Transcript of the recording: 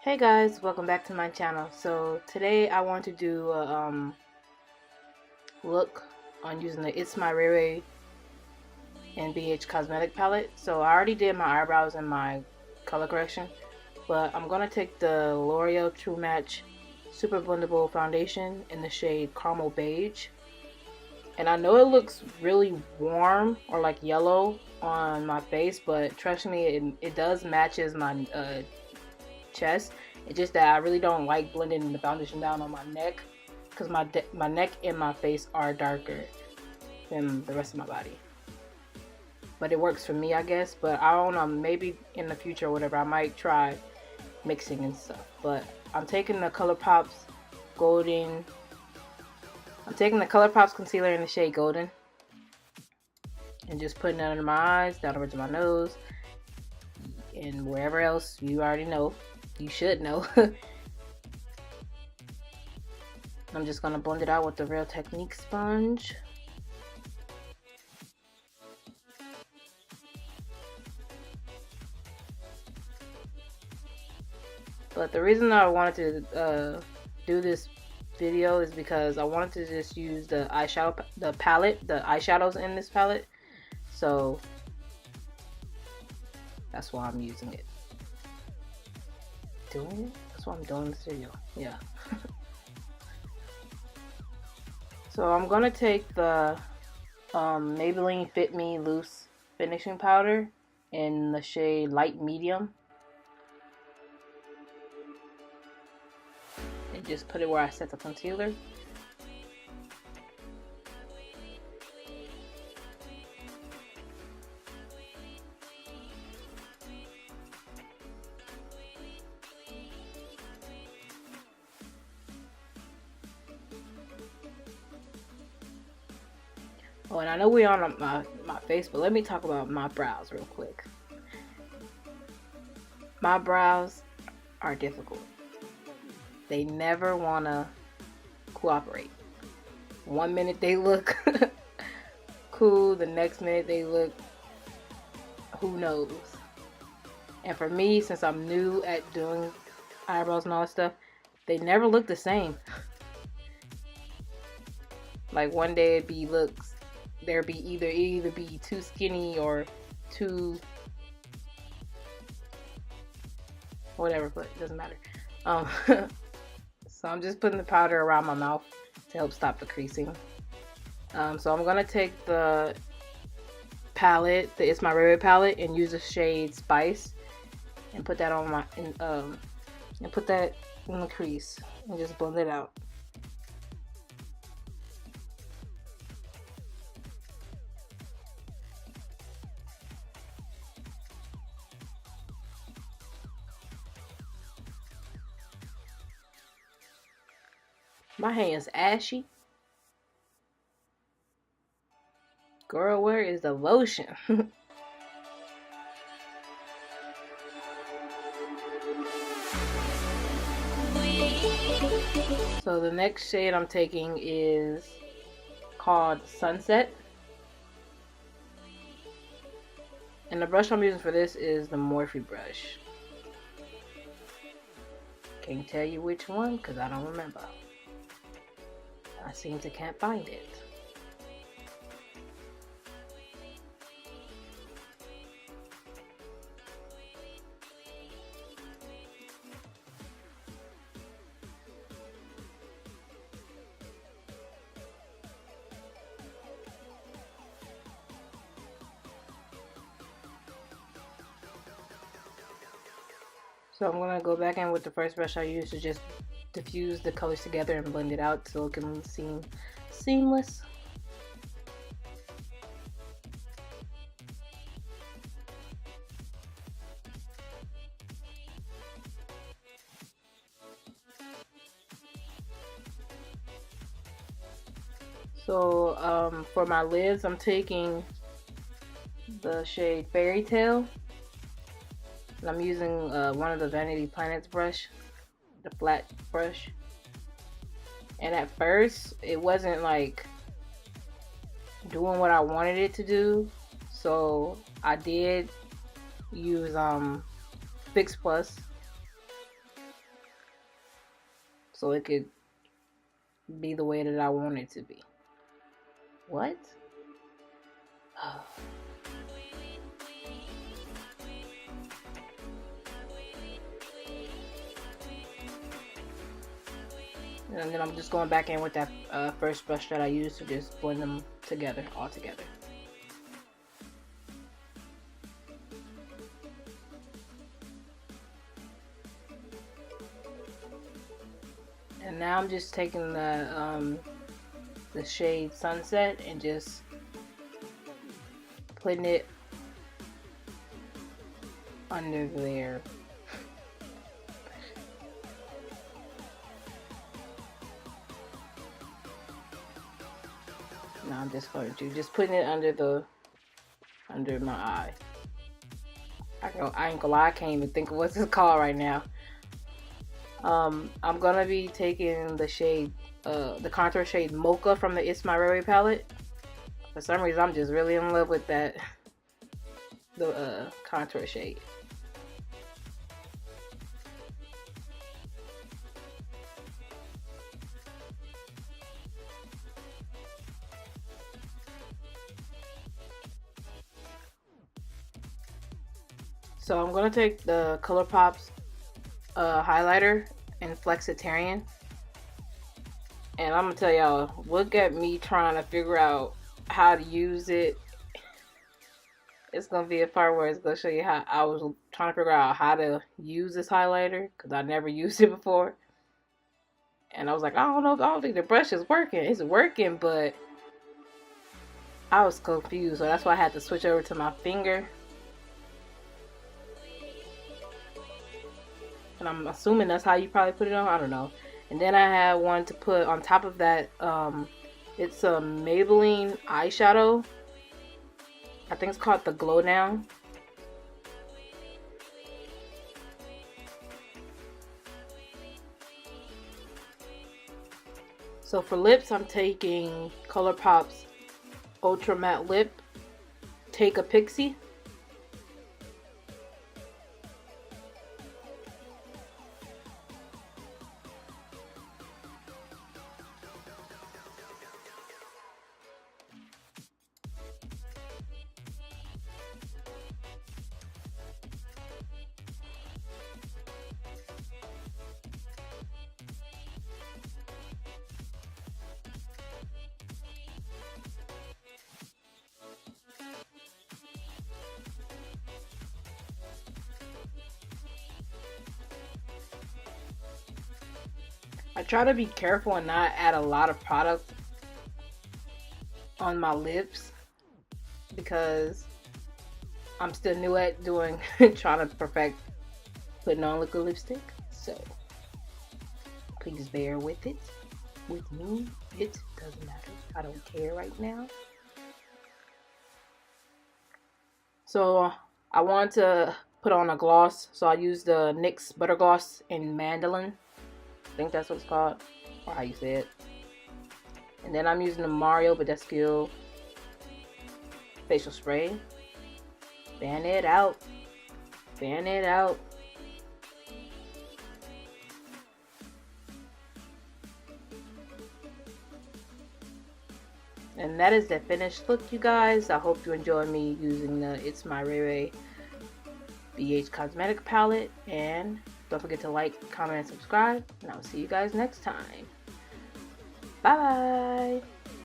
Hey guys, welcome back to my channel. So today I want to do a look on using the ItsMyRayeRaye and Beige cosmetic palette. So I already did my eyebrows and my color correction, but I'm gonna take the L'Oreal True Match Super Blendable Foundation in the shade Caramel Beige. And I know it looks really warm or like yellow on my face, but trust me, it does matches my chest. It's just that I really don't like blending the foundation down on my neck because my neck and my face are darker than the rest of my body. But it works for me, I guess. But I don't know, maybe in the future or whatever, I might try mixing and stuff. But I'm taking the Colourpop's Golden. I'm taking the Colourpop's concealer in the shade Golden and just putting it under my eyes, down over to my nose, and wherever else you already know. You should know. I'm just gonna blend it out with the Real Technique sponge. But the reason I wanted to do this video is because I wanted to just use the eyeshadow, the eyeshadows in this palette. So that's why I'm using it. That's what I'm doing in this video. Yeah. So I'm gonna take the Maybelline Fit Me Loose finishing powder in the shade Light Medium and just put it where I set the concealer. Oh, and I know we're on my face, but let me talk about my brows real quick. My brows are difficult. They never want to cooperate. One minute they look cool, the next minute they look who knows. And for me, since I'm new at doing eyebrows and all that stuff, they never look the same. Like one day it'd be there'd be either be too skinny or too whatever, but it doesn't matter. So I'm just putting the powder around my mouth to help stop the creasing. So I'm gonna take the palette, the ItsMyRayeRaye palette, and use the shade Spice and put that on my and put that in the crease and just blend it out. My hand's ashy. Girl, where is the lotion? So the next shade I'm taking is called Sunset. And the brush I'm using for this is the Morphe brush. Can't tell you which one because I don't remember. I seem to can't find it. So I'm gonna go back in with the first brush I used to just diffuse the colors together and blend it out so it can seem seamless. So for my lids, I'm taking the shade Fairy Tale. And I'm using one of the Vanity Planets brush, the flat brush. And at first it wasn't like doing what I wanted it to do, so I did use Fix Plus so it could be the way that I want it to be. What? And then I'm just going back in with that first brush that I used to just blend them together, all together. And now I'm just taking the shade Sunset and just putting it under there. Now I'm just going to putting it under my eye. I ain't gonna lie, I can't even think of what's this called right now. I'm gonna be taking the shade, the contour shade Mocha from the ItsMyRayeRaye palette. For some reason, I'm just really in love with that, the contour shade. So I'm gonna take the Colourpop's highlighter in Flexitarian, and I'm gonna tell y'all, look at me trying to figure out how to use it. It's gonna be a part where it's gonna show you how I was trying to figure out how to use this highlighter, because I never used it before, and I was like, I don't think the brush is working. It's working, but I was confused, so that's why I had to switch over to my finger. And I'm assuming that's how you probably put it on. I don't know. And then I have one to put on top of that. It's a Maybelline eyeshadow. I think it's called the Glow Down. So for lips, I'm taking Colourpop's Ultra Matte Lip. Take a Pixie. I try to be careful and not add a lot of product on my lips because I'm still new at doing trying to perfect putting on liquid lipstick. So please bear with it. With me, it doesn't matter. I don't care right now. So I want to put on a gloss, so I use the NYX Butter Gloss in Madeleine. I think that's what it's called, or how you say it. And then I'm using the Mario Badescu facial spray. Fan it out. Fan it out. And that is the finished look, you guys. I hope you enjoy me using the ItsMyRayeRaye Beige Cosmetic Palette. And don't forget to like, comment, and subscribe. And I'll see you guys next time. Bye bye.